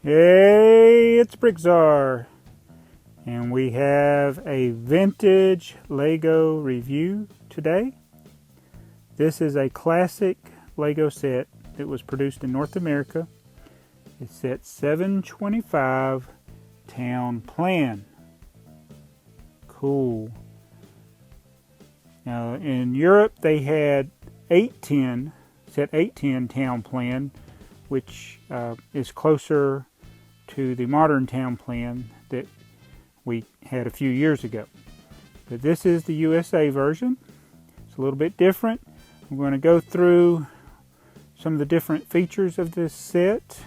Hey, it's Bricktsar, and we have a vintage Lego review today. This is a classic Lego set that was produced in North America. It's set 725 Town Plan. Cool. Now in Europe they had 810, set 810 Town Plan, which is closer to the modern town plan that we had a few years ago. But this is the USA version. It's a little bit different. I'm going to go through some of the different features of this set.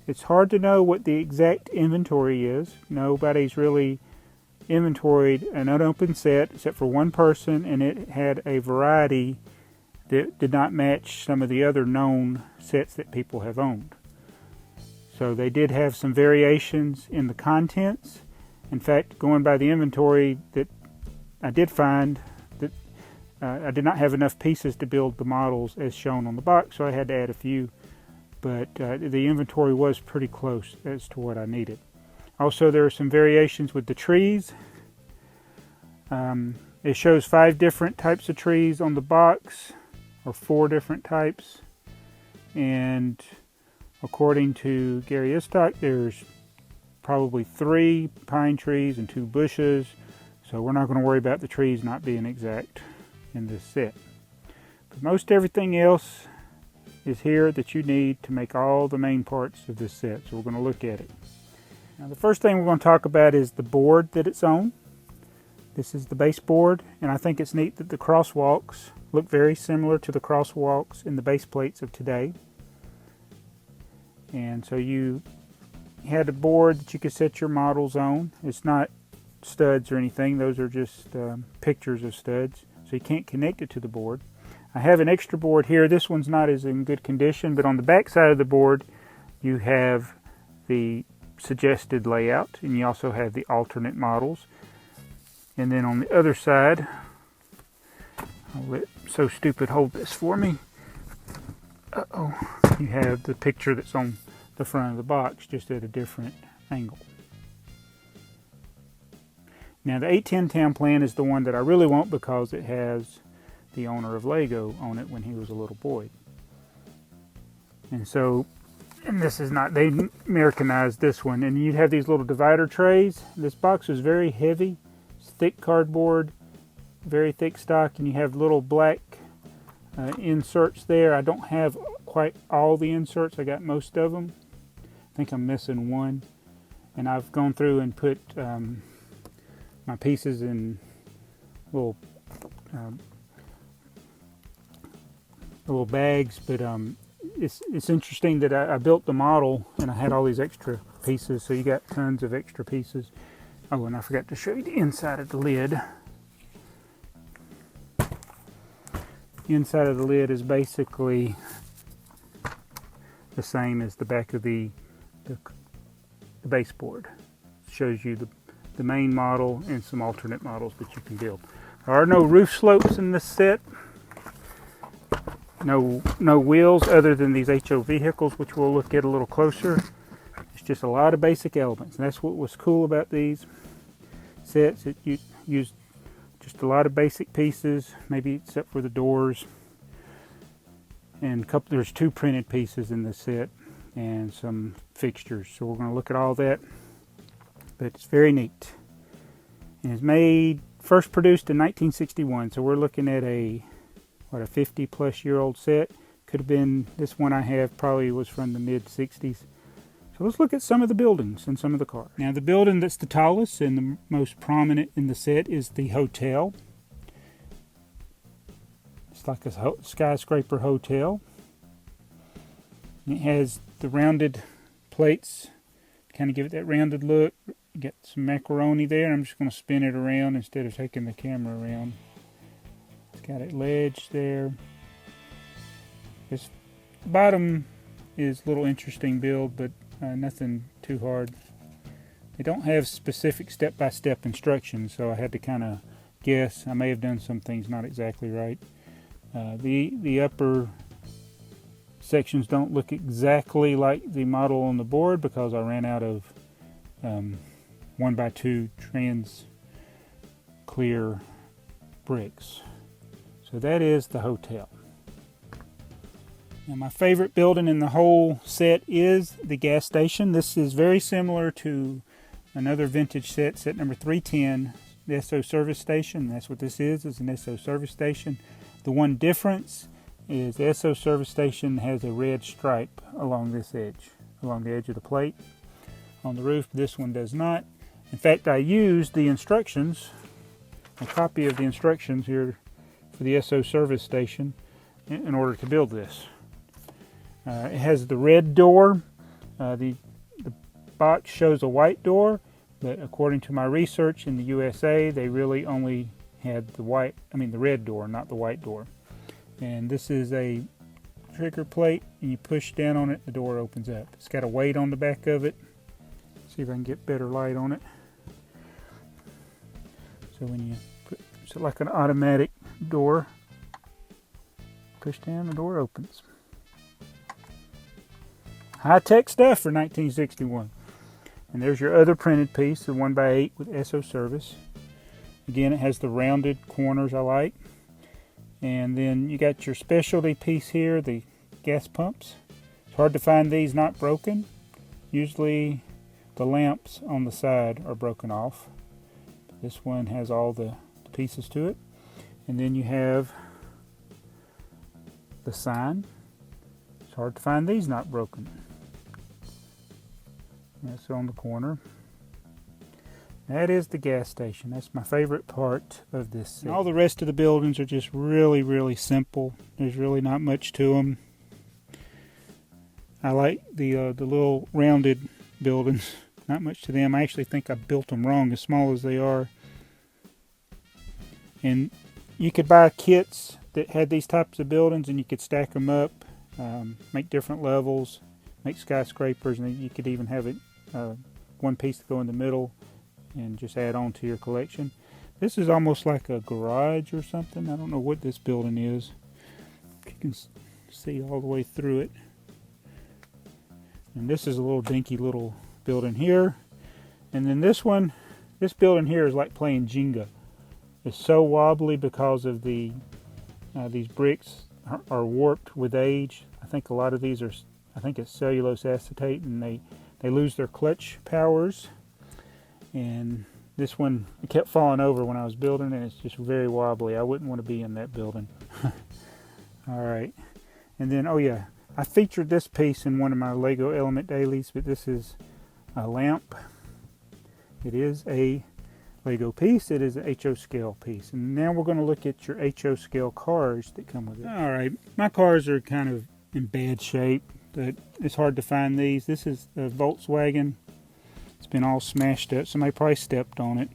It's hard to know what the exact inventory is. Nobody's really inventoried an unopened set except for one person, and it had a variety that did not match some of the other known sets that people have owned. So they did have some variations in the contents. In fact, going by the inventory that I did find, that I did not have enough pieces to build the models as shown on the box, so I had to add a few. But the inventory was pretty close as to what I needed. Also, there are some variations with the trees. It shows 5 different types of trees on the box, or 4 different types. And according to Gary Istock, there's probably 3 pine trees and 2 bushes, so we're not going to worry about the trees not being exact in this set. But most everything else is here that you need to make all the main parts of this set, so we're going to look at it. Now the first thing we're going to talk about is the board that it's on. This is the base board, and I think it's neat that the crosswalks look very similar to the crosswalks in the base plates of today. And so you had a board that you could set your models on. It's not studs or anything. Those are just pictures of studs. So you can't connect it to the board. I have an extra board here. This one's not as in good condition, but on the back side of the board you have the suggested layout, and you also have the alternate models. And then on the other side, I'll let So Stupid hold this for me. You have the picture that's on the front of the box, just at a different angle. Now the 810 Town Plan is the one that I really want because it has the owner of Lego on it when he was a little boy. And this is not, they Americanized this one. And you'd have these little divider trays. This box is very heavy. It's thick cardboard, very thick stock, and you have little black inserts there. I don't have quite all the inserts. I got most of them. I think I'm missing one. And I've gone through and put my pieces in little bags. But it's interesting that I built the model and I had all these extra pieces. So you got tons of extra pieces. Oh, and I forgot to show you the inside of the lid. The inside of the lid is basically the same as the back of the baseboard. It shows you the main model and some alternate models that you can build. There are no roof slopes in this set. No wheels other than these HO vehicles, which we'll look at a little closer. It's just a lot of basic elements, and that's what was cool about these sets. It used just a lot of basic pieces, maybe except for the doors, and there's 2 printed pieces in the set and some fixtures. So we're going to look at all that, but it's very neat. And it's first produced in 1961, so we're looking at a 50-plus-year-old set. Could have been, this one I have probably was from the mid-60s. So let's look at some of the buildings and some of the cars. Now the building that's the tallest and the most prominent in the set is the hotel. It's like a skyscraper hotel. And it has the rounded plates, kind of give it that rounded look. You got some macaroni there. I'm just going to spin it around instead of taking the camera around. It's got a ledge there. This bottom is a little interesting build, but nothing too hard. They don't have specific step-by-step instructions, so I had to kind of guess. I may have done some things not exactly right. The upper sections don't look exactly like the model on the board because I ran out of 1x2 trans clear bricks. So that is the hotel. Now my favorite building in the whole set is the gas station. This is very similar to another vintage set, set number 310, the Esso service station. That's what this is an Esso service station. The one difference is the Esso service station has a red stripe along this edge, along the edge of the plate on the roof. This one does not. In fact, I used the instructions, a copy of the instructions here for the Esso service station in order to build this. It has the red door. The box shows a white door, but according to my research in the USA, they really only had the red door, not the white door. And this is a trigger plate, and you push down on it, the door opens up. It's got a weight on the back of it. See if I can get better light on it. So when you put, it's like an automatic door. Push down, the door opens. High-tech stuff for 1961. And there's your other printed piece, the 1x8 with Esso service. Again, it has the rounded corners I like. And then you got your specialty piece here, the gas pumps. It's hard to find these not broken. Usually the lamps on the side are broken off. This one has all the pieces to it. And then you have the sign. It's hard to find these not broken. That's on the corner. That is the gas station. That's my favorite part of this set. And all the rest of the buildings are just really, really simple. There's really not much to them. I like the little rounded buildings. Not much to them. I actually think I built them wrong, as small as they are. And you could buy kits that had these types of buildings, and you could stack them up, make different levels, make skyscrapers, and you could even have it one piece to go in the middle and just add on to your collection. This is almost like a garage or something. I don't know what this building is. You can see all the way through it. And this is a little dinky little building here. And then this building here is like playing Jenga. It's so wobbly because of these bricks are warped with age. I think a lot of these it's cellulose acetate, and they lose their clutch powers. And this one, it kept falling over when I was building, and it's just very wobbly. I wouldn't want to be in that building. All right. And then, oh yeah, I featured this piece in one of my Lego Element Dailies, but this is a lamp. It is a Lego piece. It is an HO scale piece. And now we're going to look at your HO scale cars that come with it. All right. My cars are kind of in bad shape, but it's hard to find these. This is a Volkswagen. It's been all smashed up. Somebody probably stepped on it.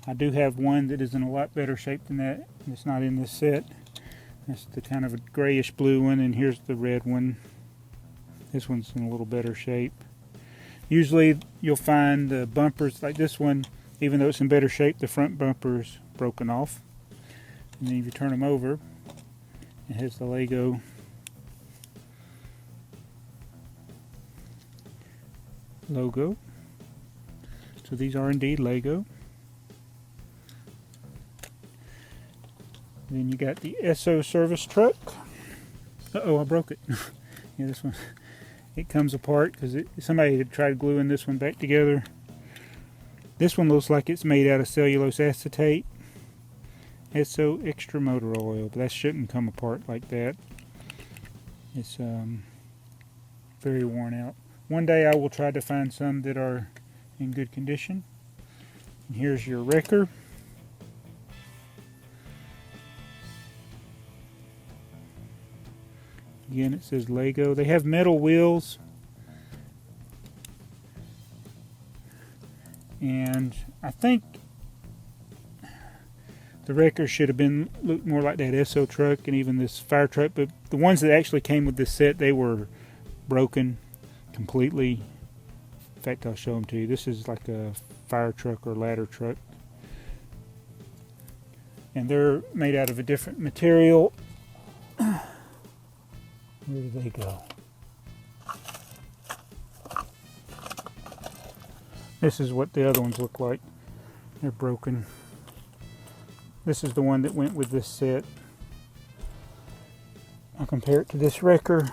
I do have one that is in a lot better shape than that. It's not in this set. That's the kind of a grayish blue one, and here's the red one. This one's in a little better shape. Usually you'll find the bumpers like this one, even though it's in better shape, the front bumper is broken off. And then if you turn them over, it has the Lego logo. So these are indeed Lego. Then you got the Esso service truck. Uh-oh, I broke it. Yeah, this one, it comes apart because somebody had tried gluing this one back together. This one looks like it's made out of cellulose acetate. Esso extra motor oil, but that shouldn't come apart like that. It's very worn out. One day I will try to find some that are in good condition. And here's your wrecker. Again, it says Lego. They have metal wheels. And I think the wrecker should have looked more like that Esso truck and even this fire truck. But the ones that actually came with this set, they were broken completely. In fact, I'll show them to you. This is like a fire truck or ladder truck. And they're made out of a different material. Where do they go? This is what the other ones look like. They're broken. This is the one that went with this set. I'll compare it to this wrecker.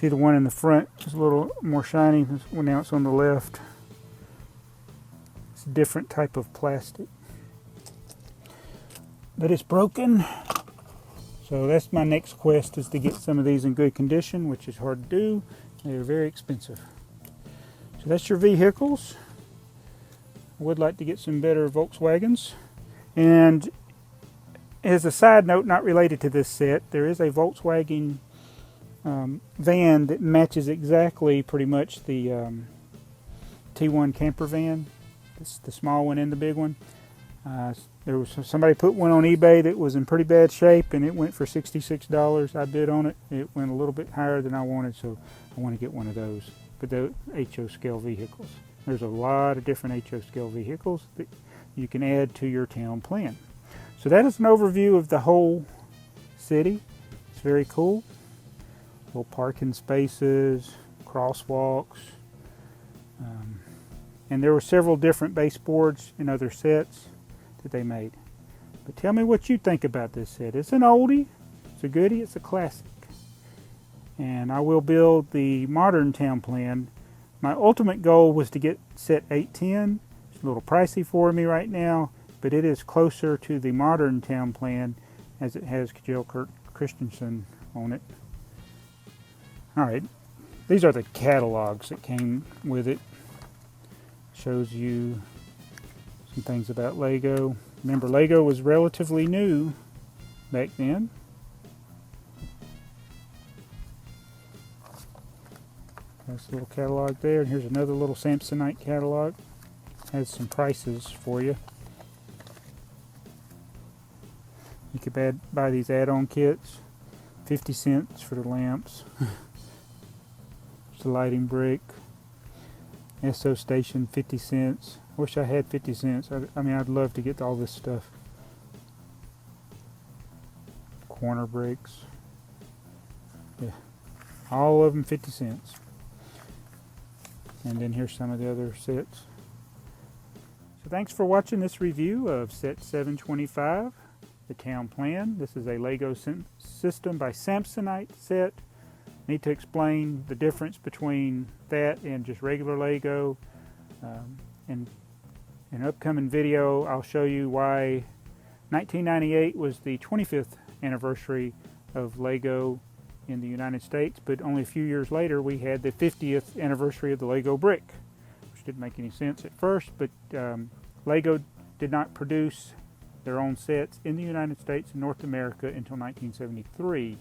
See, the one in the front is a little more shiny. Now it's on the left. It's a different type of plastic. But it's broken. So that's my next quest, is to get some of these in good condition, which is hard to do. They're very expensive. So that's your vehicles. I would like to get some better Volkswagens. And as a side note, not related to this set, there is a Volkswagen van that matches exactly pretty much the T1 camper van. It's the small one and the big one. There was somebody put one on eBay that was in pretty bad shape, and it went for $66. I bid on it. It went a little bit higher than I wanted, so I want to get one of those. But the HO scale vehicles. There's a lot of different HO scale vehicles that you can add to your town plan. So that is an overview of the whole city. It's very cool. Little parking spaces, crosswalks. And there were several different baseboards in other sets that they made. But tell me what you think about this set. It's an oldie, it's a goodie, it's a classic. And I will build the modern town plan. My ultimate goal was to get set 810. It's a little pricey for me right now, but it is closer to the modern town plan, as it has Jill Christensen on it. Alright, these are the catalogs that came with it. Shows you some things about Lego. Remember, Lego was relatively new back then. Nice little catalog there. And here's another little Samsonite catalog. Has some prices for you. You could buy these add-on kits. 50 cents for the lamps. It's a lighting brick. SO station, 50 cents. I wish I had 50 cents. I mean, I'd love to get all this stuff. Corner bricks. Yeah. All of them 50 cents. And then here's some of the other sets. So thanks for watching this review of set 725, the town plan. This is a Lego system by Samsonite set. Need to explain the difference between that and just regular Lego. In an upcoming video, I'll show you why 1998 was the 25th anniversary of Lego in the United States, but only a few years later we had the 50th anniversary of the Lego brick, which didn't make any sense at first, but Lego did not produce their own sets in the United States and North America until 1973,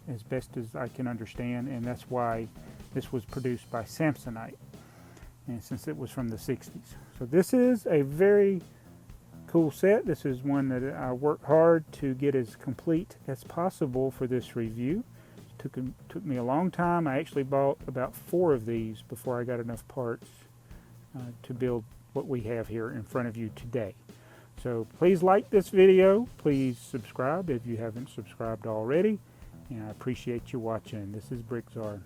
as best as I can understand, and that's why this was produced by Samsonite, and since it was from the 60s. So this is a very cool set. This is one that I worked hard to get as complete as possible for this review. It took me a long time. I actually bought about 4 of these before I got enough parts to build what we have here in front of you today. So please like this video. Please subscribe if you haven't subscribed already. And I appreciate you watching. This is Bricktsar.